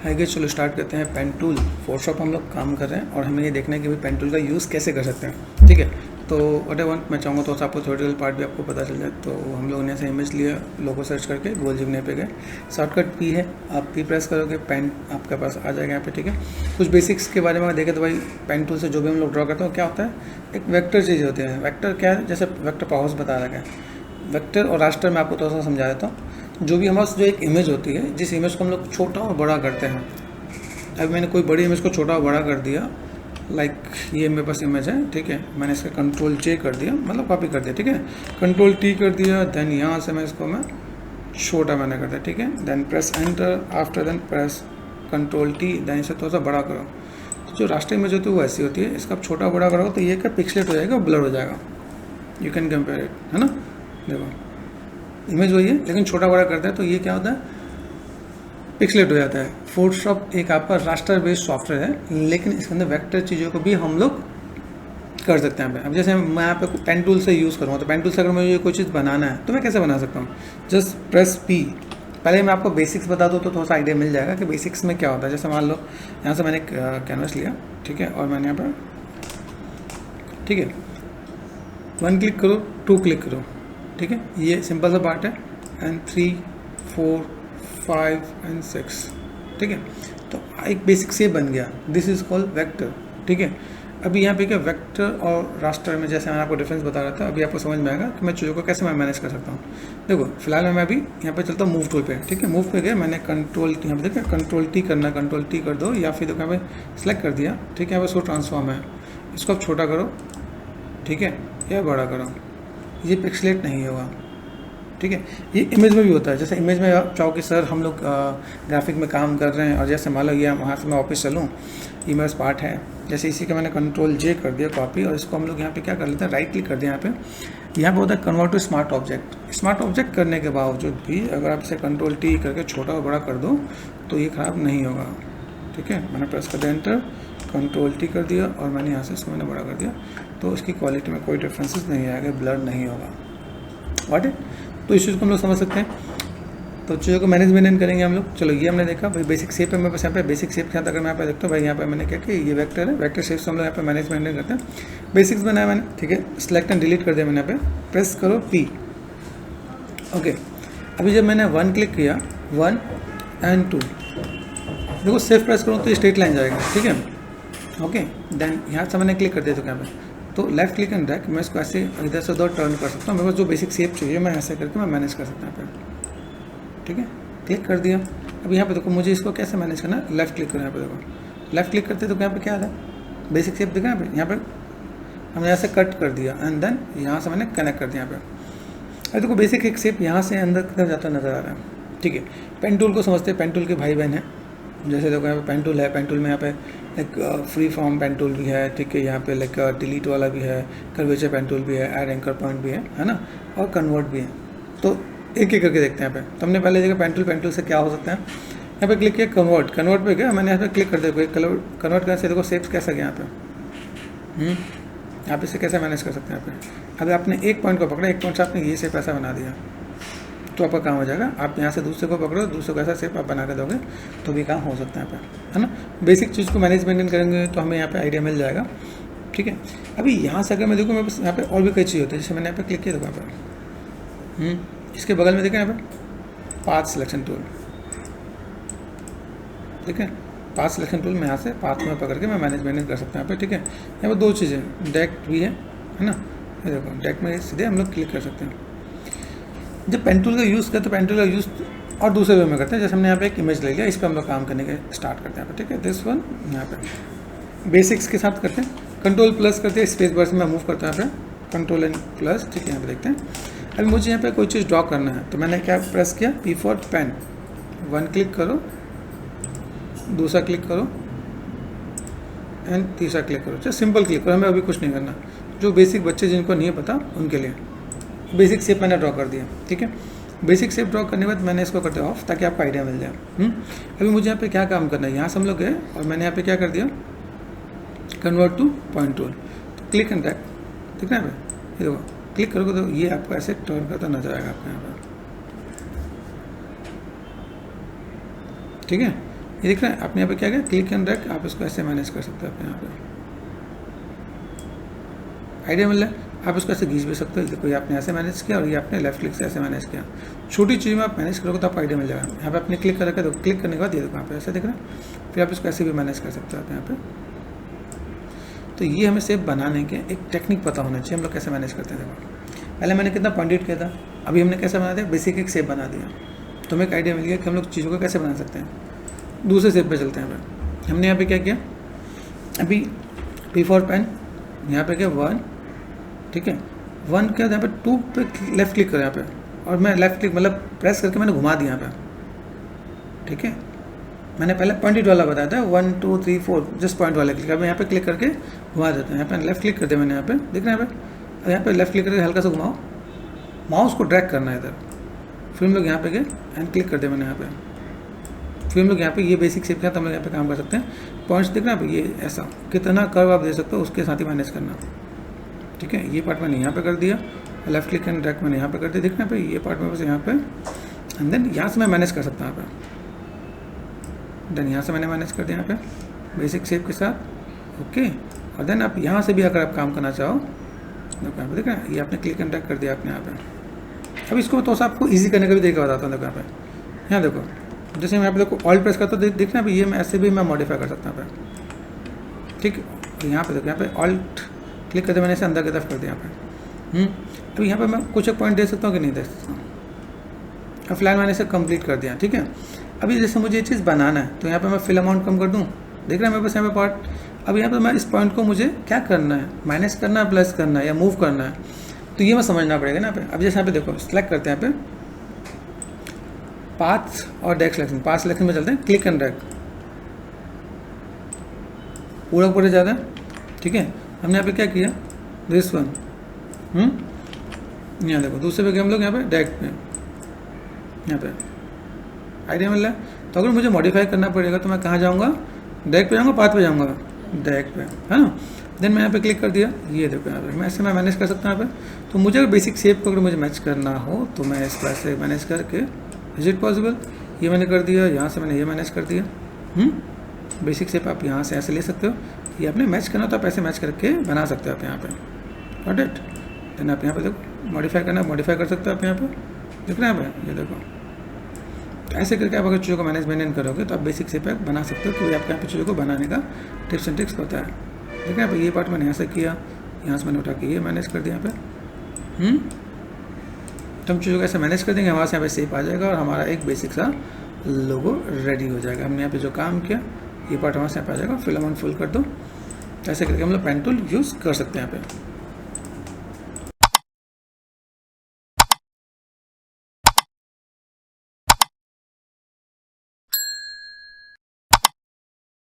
आगे चलो स्टार्ट करते हैं पेन टूल। फोटोशॉप हम लोग काम कर रहे हैं और हमें ये देखना है कि भाई पेन टूल का यूज़ कैसे कर सकते हैं, ठीक है। तो वट एवर मैं चाहूँगा तो आपको थ्योरेटिकल पार्ट भी आपको पता चल जाए। तो हम लोगों ने ऐसे इमेज लिया, लोगो सर्च करके गूगल जिमनी पे गए, शॉर्टकट पी है, आप पी प्रेस करोगे पेन आपके पास आ जाएगा यहाँ पे, ठीक है। कुछ बेसिक्स के बारे में देखें तो भाई पेन टूल से जो भी हम लोग ड्रॉ करते हैं क्या होता है, एक वेक्टर चीज़ होती है। वेक्टर क्या है, जैसे वेक्टर पावर्स बता रखा है। वेक्टर और रास्टर में आपको थोड़ा सा समझा देता हूँ। जो भी हमारे पास जो एक इमेज होती है, जिस इमेज को हम लोग छोटा और बड़ा करते हैं। अब मैंने कोई बड़ी इमेज को छोटा और बड़ा कर दिया, लाइक ये मेरे पास इमेज है, ठीक है। मैंने इसका कंट्रोल जे कर दिया, मतलब कॉपी कर दिया, ठीक है। कंट्रोल टी कर दिया, देन यहाँ से मैं इसको छोटा मैंने कर दिया, ठीक है। Then press enter, after then press control T, then इसे थोड़ा सा बड़ा करो। तो जो रास्टर इमेज होती है वो ऐसी होती है। इसका आप छोटा बड़ा करोगे तो ये क्या पिक्सलेट हो जाएगा, ब्लर हो जाएगा। यू कैन कंपेयर इट, है ना। देखो इमेज वही है लेकिन छोटा बड़ा करता है तो ये क्या होता है, पिक्सलेट हो जाता है। फोटोशॉप एक आपका रास्टर बेस्ड सॉफ्टवेयर है, लेकिन इसके अंदर वेक्टर चीज़ों को भी हम लोग कर सकते हैं। अब जैसे मैं यहाँ पे पेन टूल से यूज़ करूँगा तो पेन टूल से अगर मुझे कोई चीज़ बनाना है तो मैं कैसे बना सकता हूँ, जस्ट प्रेस पी। पहले मैं आपको बेसिक्स बता दूँ तो थोड़ा सा आइडिया मिल जाएगा कि बेसिक्स में क्या होता है। जैसे मान लो यहाँ से मैंने कैनवस लिया, ठीक है, और मैंने यहाँ पर, ठीक है, 1 क्लिक करो, 2 क्लिक करो, ठीक है। ये सिंपल सा पार्ट है, एंड 3 4 5 एंड 6, ठीक है। तो एक बेसिक से बन गया, दिस इज कॉल्ड वेक्टर, ठीक है। अभी यहाँ पे क्या वेक्टर और रास्टर में जैसे मैं आपको डिफरेंस बता रहा था, अभी आपको समझ में आएगा कि मैं चीज़ों को कैसे मैं मैनेज कर सकता हूँ। देखो फिलहाल मैं अभी यहाँ पे चलता हूँ मूव टूल पे, ठीक है। मूव पे गया, मैंने कंट्रोल यहाँ पे देखा कंट्रोल टी करना, कंट्रोल टी कर दो, या फिर देखो यहाँ पे सिलेक्ट कर दिया, ठीक है। यहाँ पे इसको ट्रांसफॉर्म है, इसको आप छोटा करो, ठीक है, या बड़ा करो, ये पिक्सलेट नहीं होगा, ठीक है। ये इमेज में भी होता है। जैसे इमेज में आप चाहो कि सर हम लोग ग्राफिक में काम कर रहे हैं और जैसे मान लो ये वहाँ से मैं ऑफिस चलूँ, ये मेरा पार्ट है, जैसे इसी का मैंने कंट्रोल जे कर दिया कॉपी, और इसको हम लोग यहाँ पे क्या कर लेते हैं, राइट क्लिक कर दिया। यहाँ पे होता है convert to smart object. Smart object करने के बावजूद भी अगर आप इसे कंट्रोल टी करके छोटा और बड़ा कर दो तो ये ख़राब नहीं होगा, ठीक है। मैंने प्रेस कर दिया एंटर, कंट्रोल टी कर दिया और मैंने यहाँ से इसको मैंने बड़ा कर दिया, तो इसकी क्वालिटी में कोई डिफरेंसेस नहीं आएगा, ब्लर नहीं होगा, व्हाट इट। तो इस चीज़ को हम लोग समझ सकते हैं। तो चीज़ों को मैनेज करेंगे हम लोग। चलो ये हमने देखा भाई, बेसिक शेप है मेरे पास। यहाँ पे बेसिक शेप के साथ अगर मैं यहाँ पे देखता हूँ भाई, यहाँ पे मैंने क्या किया, ये वेक्टर है, वेक्टर शेप से हम लोग यहाँ पे मैनेज करते हैं। बेसिक्स बनाया मैंने, ठीक है। सिलेक्ट एंड डिलीट कर दिया मैंने, यहाँ पे प्रेस करो पी, ओके। अभी जब मैंने 1 क्लिक किया, 1 एंड 2, देखो सेफ प्रेस करूँ तो स्ट्रेट लाइन जाएगा, ठीक है, ओके। देन यहाँ से मैंने क्लिक कर दिया, तो क्या पे तो लेफ्ट क्लिक एंड ड्रैग, मैं इसको ऐसे इधर से उधर टर्न कर सकता हूँ। मेरे पास जो बेसिक शेप चाहिए मैं ऐसे करके मैं मैनेज कर सकता हूँ यहाँ पे, ठीक है। क्लिक कर दिया। अब यहाँ पे देखो मुझे इसको कैसे मैनेज करना है, लेफ्ट क्लिक करो, यहाँ पे देखो लेफ्ट क्लिक करते तो यहाँ पे क्या आता है, बेसिक शेप दिखा यहाँ पे हमने यहाँ से कट कर दिया, एंड देन यहाँ से मैंने कनेक्ट कर दिया यहाँ पे। अरे देखो बेसिक एक शेप यहाँ से अंदर किधर जाता नजर आ रहा है, ठीक है। पेन टूल को समझते हैं, पेन टूल के भाई बहन हैं। जैसे देखो यहाँ पे पेन टूल है, पेन टूल में यहाँ पे एक फ्री फॉर्म पेन टूल भी है, ठीक है। यहाँ पे लाइक डिलीट वाला भी है, कर्वेचर पेन टूल भी है, ऐड एंकर पॉइंट भी है ना, और कन्वर्ट भी है। तो एक एक करके देखते हैं यहाँ पे। तो हमने पहले देखा पेन टूल से क्या हो सकता है। यहाँ पे क्लिक किया कन्वर्ट पे गया, मैंने यहाँ पे क्लिक कर दिया, कन्वर्ट करने से देखो शेप्स कैसा गया यहाँ पे, आप इसे कैसे मैनेज कर सकते हैं यहाँ पे। अगर आपने एक पॉइंट को पकड़ा, एक पॉइंट से आपने ये शेप ऐसा बना दिया तो आपका काम हो जाएगा। आप यहाँ से दूसरे को पकड़ो, दूसरे को ऐसा शेप आप बना के दोगे तो भी काम हो सकता है यहाँ पे, है ना। बेसिक चीज़ को मैनेज करेंगे तो हमें यहाँ पे आइडिया मिल जाएगा, ठीक है। अभी यहाँ से अगर मैं देखूँ, मेरे पास यहाँ पे और भी कई चीज़ होती है। जैसे मैंने यहाँ पे क्लिक किया, देखो यहाँ पे इसके बगल में देखें यहाँ पे पाथ सिलेक्शन टूल, ठीक है। पाथ सिलेक्शन टूल में यहाँ से पाथ में पकड़ के मैं मैनेज कर सकता हूँ यहाँ पे, ठीक है। यहाँ पे 2 चीज़ें, डायरेक्ट भी है ना, ये देखो डायरेक्ट में सीधे हम लोग क्लिक कर सकते हैं। जब पेन टूल का यूज़ करते हैं, पेन टूल का यूज़ और दूसरे वे में करते हैं। जैसे हमने यहाँ पे एक इमेज ले लिया, इस पर हम लोग काम करने के स्टार्ट करते हैं, ठीक है। दिस वन यहाँ पे बेसिक्स के साथ करते हैं, कंट्रोल प्लस करते हैं, स्पेस बार से मैं मूव करता हूँ यहाँ पे, कंट्रोल एंड प्लस, ठीक है। यहाँ पे देखते हैं। अभी मुझे यहाँ पे कोई चीज़ ड्रॉ करना है तो मैंने क्या प्रेस किया, पी फॉर पेन, 1 क्लिक करो, दूसरा क्लिक करो, एंड तीसरा क्लिक करो। अच्छा सिंपल क्लिक करो, हमें अभी कुछ नहीं करना। जो बेसिक बच्चे जिनको नहीं पता उनके लिए बेसिक शेप मैंने ड्रॉ कर दिया, ठीक है। बेसिक शेप ड्रॉ करने के बाद मैंने इसको कर दिया ऑफ, ताकि आपको आइडिया मिल जाए। अभी मुझे यहाँ पे क्या काम करना है, यहाँ से हम लोग गए और मैंने यहाँ पे क्या कर दिया, convert two point tool, click and drag, ठीक है। ये देखो क्लिक करोगे तो ये आपको ऐसे टर्न करता नजर आएगा आपको यहाँ पर, ठीक है। ये दिख रहा है आपने यहाँ पे क्या किया, क्लिक एंड ड्रैग, आप इसको ऐसे मैनेज कर सकते हो अपने यहाँ पे। आइडिया मिल रहा है, आप इसको ऐसे खींच भी सकते हो। देखो ये आपने ऐसे मैनेज किया और ये आपने लेफ्ट क्लिक से ऐसे मैनेज किया। छोटी चीज़ में आप मैनेज करोगे तो आपको आइडिया मिल जाएगा। यहाँ पे आपने क्लिक कर रखा है, तो क्लिक करने के बाद ये देखो यहाँ पे ऐसे दिख रहा है, फिर आप इसको ऐसे भी मैनेज कर सकते हो आप यहाँ पे। तो ये हमें शेप बनाने के एक टेक्निक पता होना चाहिए, हम लोग कैसे मैनेज करते हैं। देखो पहले मैंने कितना पॉइंटेड किया था, अभी हमने कैसे बना दिया, बेसिक एक शेप बना दिया। तो हमें एक आइडिया मिल गया कि हम लोग चीज़ों को कैसे बना सकते हैं। दूसरे शेप पे चलते हैं। हमने यहाँ पे क्या किया, अभी P फॉर पेन, यहाँ पे क्या 1, ठीक है 1 क्या, यहाँ पे 2 पे लेफ्ट क्लिक करें यहाँ पे, और मैं लेफ्ट क्लिक मतलब प्रेस करके मैंने घुमा दिया यहाँ पे, ठीक है। मैंने पहले पॉइंटेड वाला बताया था 1 2 3 4 जस्ट पॉइंट वाला क्लिक, अब यहाँ पे क्लिक करके घुमा देते हैं। यहाँ पे लेफ्ट क्लिक करते मैंने, यहाँ पे दिख रहा है यहाँ पे, यहाँ पे लेफ्ट क्लिक करके हल्का सा घुमाओ, माउस को ड्रैग करना है इधर, फिर हम लोग यहाँ पे गए एंड क्लिक कर दिया मैंने यहाँ पे, फिर हम लोग यहाँ पे ये बेसिक शेप क्या, तो हम लोग यहाँ पे काम कर सकते हैं। पॉइंट्स दिख रहा है ये ऐसा, कितना कर्व आप दे सकते हो उसके साथ ही मैनेज करना, ठीक है। ये पार्ट मैंने यहाँ पे कर दिया, लेफ्ट क्लिक एंड ड्रैग मैंने यहाँ पे कर दिया, दिख रहा है पे ये पार्ट में बस यहाँ पे, एंड देन यहाँ से मैं मैनेज कर सकता हूँ यहाँ पे, देन यहाँ से मैंने मैनेज कर दिया यहाँ पे बेसिक शेप के साथ, ओके। और देन आप यहाँ से भी अगर आप काम करना चाहो, देखो यहाँ पे दिख रहा है, ये आपने क्लिक एंड ड्रैग कर दिया आपने यहाँ पे। अब इसको तो आपको ईजी करने का भी तरीका बताता हूँ। देखो यहाँ पे, यहाँ देखो जैसे मैं यहाँ पे देखो ऑल प्रेस करता हूँ, दिख रहा है ये मैं ऐसे भी मैं मॉडिफाई कर सकता हूँ यहाँ पे, ठीक है। यहाँ पे देखो यहाँ पे ऑल्ट क्लिक करते मैंने इसे अंदर की तरफ कर दिया यहाँ पे। तो यहाँ पे मैं कुछ एक पॉइंट दे सकता हूँ कि नहीं दे सकता हूँ। अब फिलहाल मैंने इसे कंप्लीट कर दिया, ठीक है। अभी जैसे मुझे ये चीज़ बनाना है तो यहाँ पे मैं फिल अमाउंट कम कर दूँ, देख रहे हैं मेरे पास यहाँ पे पार्ट। अब यहाँ पे मैं इस पॉइंट को मुझे क्या करना है, माइनस करना है, प्लस करना है या मूव करना है, तो ये मैं समझना पड़ेगा ना यहाँ पे। अब जैसे यहाँ पे देखो सेलेक्ट करते हैं यहाँ पे पाथ और ड्रैग सिलेक्शन, पाथ सिलेक्शन में चलते हैं, क्लिक एंड ड्रैग पूरा ऊपर ज़्यादा, ठीक है। हमने यहाँ पे क्या किया, दिस वन, यहाँ देखो दूसरे पे गए हम लोग यहाँ पे ड्रैग पे, यहाँ पे आइडिया मिल रहा है। तो अगर मुझे मॉडिफाई करना पड़ेगा तो मैं कहाँ जाऊँगा, ड्रैग पे जाऊँगा, पाथ पे जाऊँगा, ड्रैग पे, है ना। देन मैं यहाँ पे क्लिक कर दिया, ये देखो यहाँ पे मैं ऐसे मैं मैनेज कर सकता हूँ यहाँ पे। तो मुझे अगर बेसिक शेप को अगर मुझे मैच करना हो तो मैं इसको ऐसे मैनेज करके, इज इट पॉसिबल, ये मैंने कर दिया, यहाँ से मैंने ये मैनेज कर दिया। बेसिक शेप आप यहाँ से ऐसे ले सकते हो, ये आपने मैच करना तो आप ऐसे मैच करके बना सकते हो आप यहाँ पे, गॉट इट। देन आप यहाँ पे देखो मॉडिफाई करना, मॉडिफाई कर सकते हो आप यहाँ पे, दिख रहा है यहाँ पे, ये देखो ऐसे करके आप अगर चीज़ों को मैनेज मेंटेन करोगे तो आप बेसिक शेप बना सकते हो, क्योंकि आपके यहाँ पे चीज़ों को बनाने का टिप्स एंड ट्रिक्स होता है। ठीक है, ये पार्ट मैंने यहाँ से किया, यहाँ से मैंने उठा के ये मैनेज कर दिया यहाँ पे। तो हम चीज़ों को ऐसे मैनेज कर देंगे, हमारे यहाँ पे शेप आ जाएगा और हमारा एक बेसिक सा लोगो रेडी हो जाएगा। हमने यहाँ पे जो काम किया ये पार्ट हमारे यहाँ पे आ जाएगा। फिल अमाउंट फुल कर दो, ऐसे करके हम लोग पेन टूल यूज़ कर सकते हैं यहाँ पे।